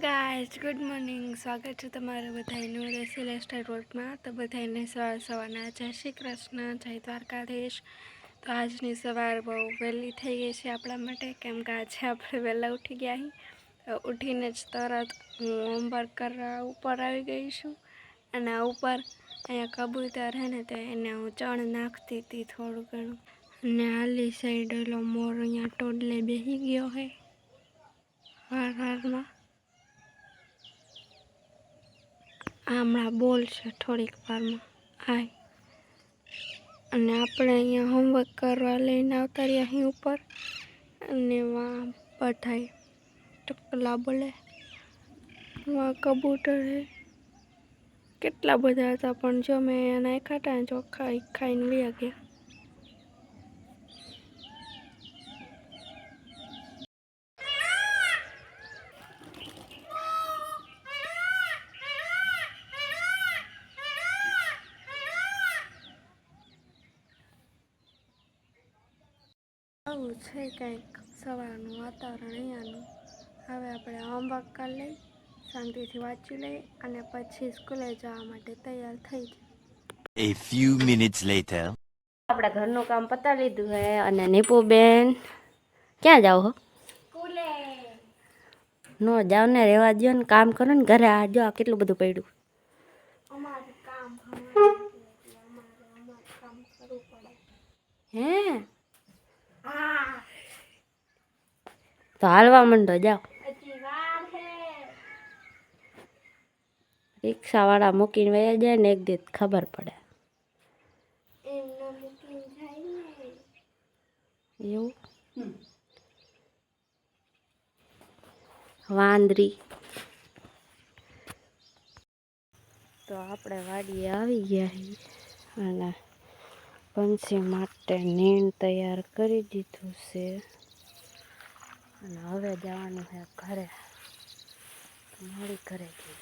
Guys, good morning. સ્વાગત છે તમારું બધાનું સેલેસ્ટર વર્કમાં. તો બધાને સવારના જય શ્રી કૃષ્ણ, જય દ્વારકાધીશ. તો આજની સવાર બહુ વહેલી થઈ ગઈ છે આપણા માટે, કેમ કે આજે આપણે વહેલા ઉઠી ગયા અહીં. તો ઉઠીને જ તરત હું હોમવર્ક કરવા ઉપર આવી ગઈ છું. અને આ ઉપર અહીંયા કબૂતર છે ને, તો એને હું ચણ નાખતી હતી થોડું ઘણું. અને આલી સાઈડ ઓલો મોર અહીંયા ટોડલે બેસી ગયો છે વારમાં. હમણાં બોલ છે થોડીક વારમાં હાય. અને આપણે અહીંયા હોમવર્ક કરવા લઈને આવતા રહ્યા અહીં ઉપર. અને વાં બધાય ચકલા બોલે, વાં કબૂતર છે. કેટલા બધા હતા પણ જો મેં નાખ્યા હતા ચોખ્ખા ખાઈને વયા ગયા. આવું છે કંઈક સવારનું વાતાવરણ અહીંયાનું. હવે આપણે હોમવર્ક કરી લઈ, શાંતિથી વાંચી લઈ અને પછી સ્કૂલે જવા માટે તૈયાર થઈ જાય. A few minutes later. આપણે ઘરનું કામ પતાવી લીધું હે. અને નીપુબેન ક્યાં જાવ હો? સ્કૂલે નો જાવ ને, રહેવા દો ને, કામ કરો ને ઘરે. આ જો કેટલું બધું પડ્યું. અમારું કામ કામ કરવું પડે. હે હા, તો હાલવા માંડો, જાઓ. હજી વાર છે. રિક્ષાવાળા મૂકીને વયા જાય ને, એક દિવસ ખબર પડે. એમને મૂકીને જાય ને એવું વાંદરી. તો આપણે વાડીએ આવી ગયા છીએ અને પંછી માટે નીણ તૈયાર કરી દીધું છે. અને હવે જવાનું છે ઘરે. મળી ઘરે જઈએ.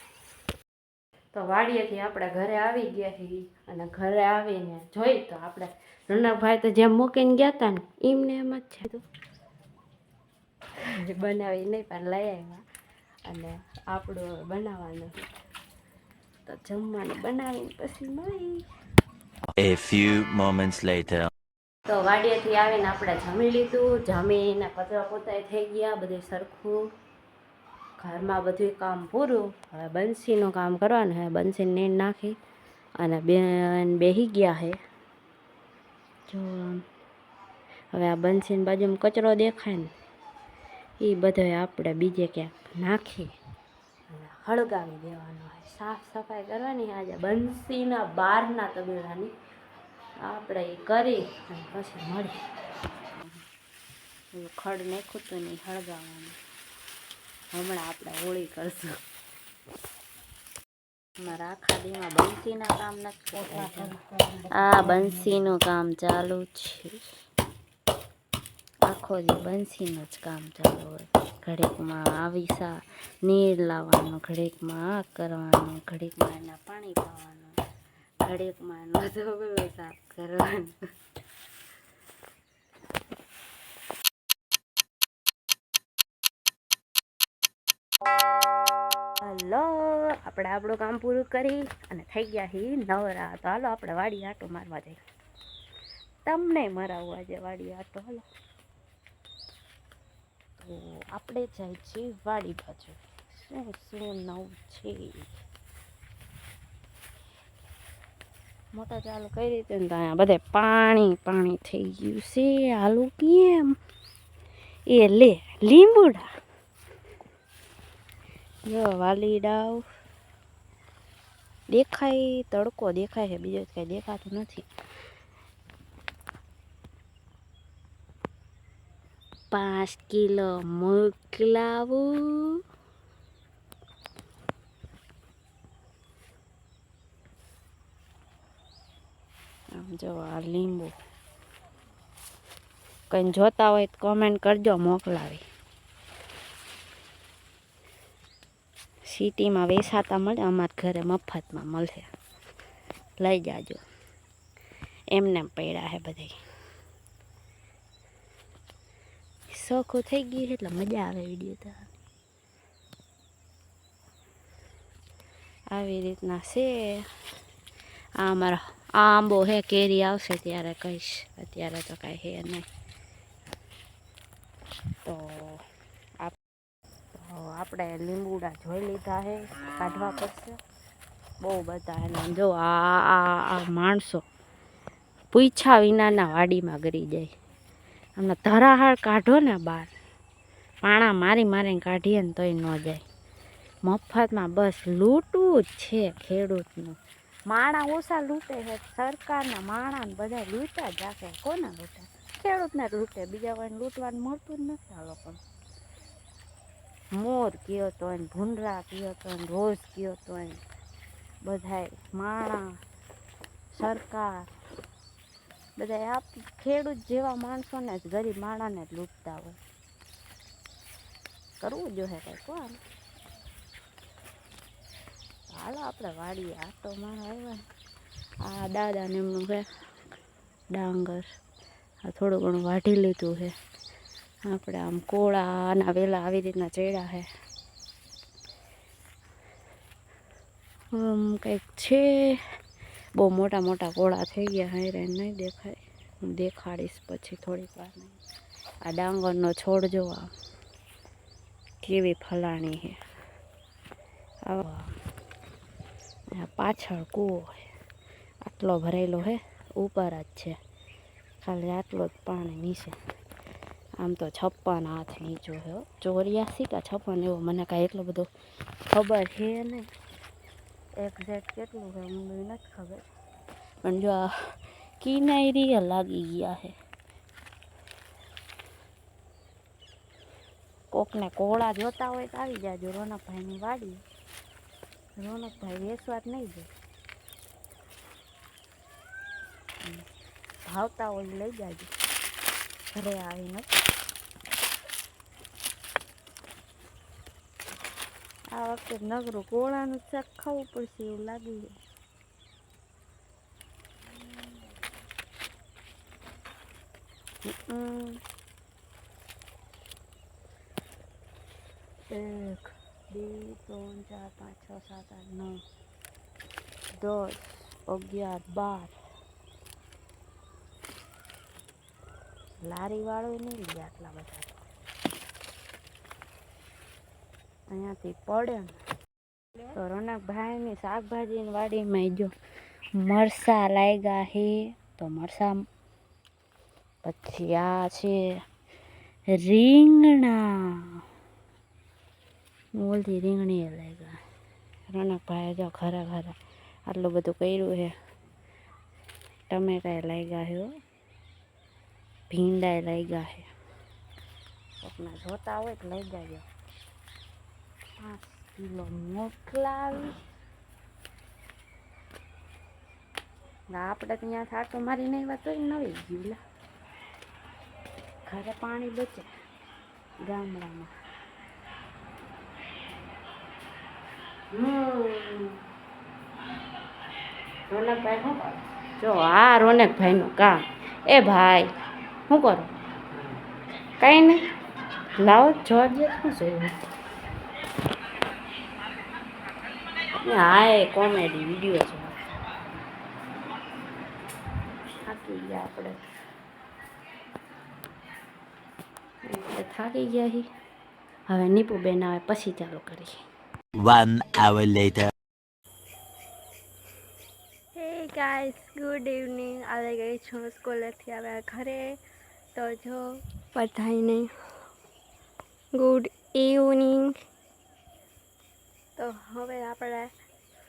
તો વાડીએથી આપણે ઘરે આવી ગયા છીએ. અને ઘરે આવીને જોઈ તો આપણે રનકભાઈ તો જેમ મૂકીને ગયા હતા ને એમને એમ જ છે. તો બનાવી નહીં પણ લઈ આવ્યા. અને આપણું બનાવવાનું તો જમવાનું બનાવીને પછી મળી. A few moments later. તો વાડીએથી આવીને આપણે જમી લીધું. જમીને કચરા પોતાય થઈ ગયા, બધું સરખું. ઘરમાં બધું કામ પૂરું. હવે બંસીનું કામ કરવાનું છે. બંસીને નીણ નાખી અને બેન બેસી ગયા છે. જો હવે આ બંસીની બાજુમાં કચરો દેખાય ને, એ બધો આપણે બીજે ક્યાંક નાખી અને હળગાવી દેવાનો હોય. સાફ સફાઈ કરવાની આજે બંસીના બહારના તબેલાની આપણે એ કરી અને પછી મળી. ખડ નાખ્યું હતું નહીં હળગાવવાનું. હમણાં આપણે હોળી કરશું. મારા આખા દીમાં બંસીના કામ નથી. આ બંસીનું કામ ચાલુ છે. આખો દી બંસીનું જ કામ ચાલુ હોય. ઘડીકમાં આવીસા નીર લાવવાનું, ઘડીકમાં આ કરવાનું, ઘડીકમાં એના પાણી પાવાનું, ઘડીકમાં એનો ધોબલો સાફ કરવાનું. હલો, આપણે આપણું કામ પૂરું કરી અને થઈ ગયા છીએ નવરા. તો હાલો આપણે વાડી આટો મારવા જઈએ. તમને મરાવું આજે વાડી આટો. હાલો તો આપણે જાય છીએ વાડી બાજુ. શું શું નવું છે. મોટર ચાલુ કરી દીધી ને તો અહીંયા બધે પાણી પાણી થઈ ગયું છે. હાલું કેમ? એ લે લીંબુડા જો વાલીડાવ દેખાય. તડકો દેખાય છે, બીજો કઈ દેખાતું નથી. 5 કિલો મોકલાવું. આમ જો આ લીંબુ કંઈ જોતા હોય તો કોમેન્ટ કરજો, મોકલાવી. સિટીમાં વેચાતા મળે, અમારા ઘરે મફતમાં મળશે. લઈ જાજો. એમને પડ્યા છે બધી. શોખું થઈ ગયું એટલે મજા આવે વિડીયો તો. આવી રીતના છે. આ અમારા આંબો હે, કેરી આવશે ત્યારે કહીશ, અત્યારે તો કાંઈ હે નહીં. તો આપણે લીંબુડા જોઈ લીધા હે, કાઢવા પડશે બહુ બધા. એને જો આ માણસો પૂછ્યા વિનાના વાડીમાં ગરી જાય. અમને ધરાહાર કાઢો ને બહાર, પાણા મારીને કાઢીએ ને તોય ન જાય. મફતમાં બસ લૂંટવું જ છે ખેડૂતનું. માણા ઓછા લૂંટે છે, સરકારના માણાને બધા લૂંટા જ રાખે. કોને લૂંટે? ખેડૂતને જ લૂંટે, બીજા કોઈને લૂંટવાનું મળતું જ નથી આ લોકોને. મોર કયો તો ને, ભૂંડરા કયો તો ને, રોજ કયો તો ને, બધાય માણા સરકાર બધા ખેડૂત જેવા માણસોને જ, ગરીબ માણાને જ લૂંટતા હોય. કરવું જોઈએ કંઈ કોણ. હાલો આપણે વાડીએ આટો મારો આવ્યા. આ દાદાને એમનું છે ડાંગર, આ થોડું ઘણું વાઢી લીધું છે. આપણે આમ કોળાના વેલા આવી રીતના ચડ્યા છે. કંઈક છે, બહુ મોટા મોટા કોળા થઈ ગયા. હારે નહીં દેખાય, હું દેખાડીશ પછી થોડીક વાર. નહીં આ ડાંગરનો છોડ જોવા કેવી ફલાણી છે. આ પાછળ કૂવો છે, આટલો ભરેલો છે, ઉપર જ છે, ખાલી આટલો જ પાણી નીચે. આમ તો 56 હાથ નીચો છે, 84 કે 56 એવો, મને કાંઈ એટલો બધો ખબર છે નહીં. એક્ઝેક્ટ કેટલું છે મને નથી ખબર, પણ જો આ કિનારી લાગી ગયા છે. કોકને કોળા જોતા હોય તો આવી જાજો રોનકભાઈની વાડી. રોનકભાઈ વેચવા જ નહીં જાય, ભાવતા હોય લઈ જાજો ઘરે આવીને. આ વખતે નગરું કોળાનું શાક ખાવું પડશે એવું લાગી જાય. એક, બે, 3, 4, 5, 6, 7, 8, 9, 10, 11, 12. લારી વાળો નહીં લે આટલા બધા, અહીંયાથી પડે ને. તો રોનકભાઈની શાકભાજીની વાડીમાં જો મરસા લાગ્યા છે, તો મરસા. પછી આ છે રીંગણા, ઓલથી રીંગણી લાગ્યા. રોનકભાઈએ જો ઘરે આટલું બધું કર્યું છે. ટમેટા લાગ્યા છે, ભીંડા લાગ્યા છે. કોકના જોતા હોય તો લઈ જાજો. 5 કિલો મોકલાવી. આપણે ત્યાં થાટો મારી નહીં વાત હોય નવી ગયું. ઘરે પાણી બચે ગામડામાં. રોનકભાઈ શું કરો? જો આ રોનકભાઈનું કામ. એ ભાઈ શું કરો? કાંઈ નહીં, લાવો જોજે શું જોયું. હા એ કોમેડી વિડીયો છે. થાકી ગયા આપણે થાકી ગયા છીએ. હવે નીપુબેન આવે પછી ચાલુ કરીએ. 1 hour later. હે ગાઈસ, ગુડ ઇવનિંગ. આવી ગઈ છું સ્કૂલેથી આવ્યા ઘરે. તો જો બધાને ગુડ ઇવનિંગ. તો હવે આપણે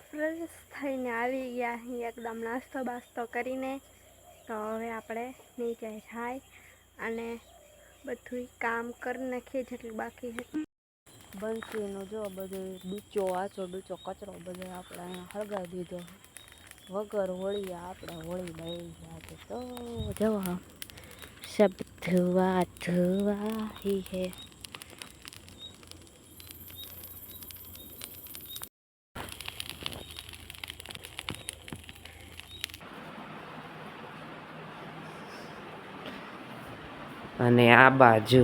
ફ્રેશ થઈને આવી ગયા અહીં એકદમ નાસ્તો બાસ્તો કરીને. તો હવે આપણે નીચે જાય અને બધું કામ કરી નાખીએ જેટલું બાકી છે. બંસીનો જો બધો ડૂચો આચો ડૂચો કચરો બધો આપણે અહીંયા હળગાવી દીધો. વગર હોળીએ આપણે હોળી બાળી જાય તો જવા સબ ધુવા હી હે. અને આ બાજુ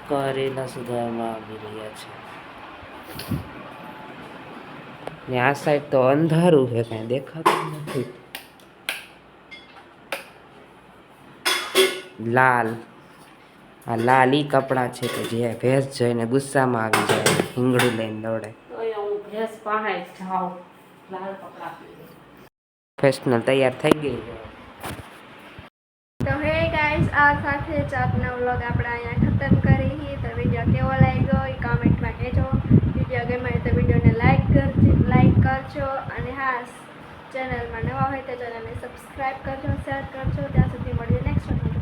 કરેલા સુધારવામાં આવી રહ્યા છે. ને આ સાઈડ તો અંધારું છે, કાંઈ દેખાતું નથી. લાલ, આ લાલ ઈ કપડાં છે કે જે ભેંસ જોઈને ગુસ્સામાં આવી જાય, હિંગડું લઈને દોડે. તો હું ભેંસ પાસે જાઉં, લાલ કપડાં પહેરી. ફેશનલ તૈયાર થઈ ગઈ છે. તો હે ગાઈસ, આ સાથે જ આજનો વ્લોગ આપણે અહીંયા ખતમ કરી. તો વિડીયો કેવો લાગ્યો એ કોમેન્ટમાં કહેજો. વિડીયો ગમે તો વિડીયોને લાઈક કરજો અને હા, ચેનલમાં નવા હોય તો ચેનલને સબસ્ક્રાઈબ કરજો, શેર કરજો. ત્યાં સુધી મળીએ નેક્સ્ટ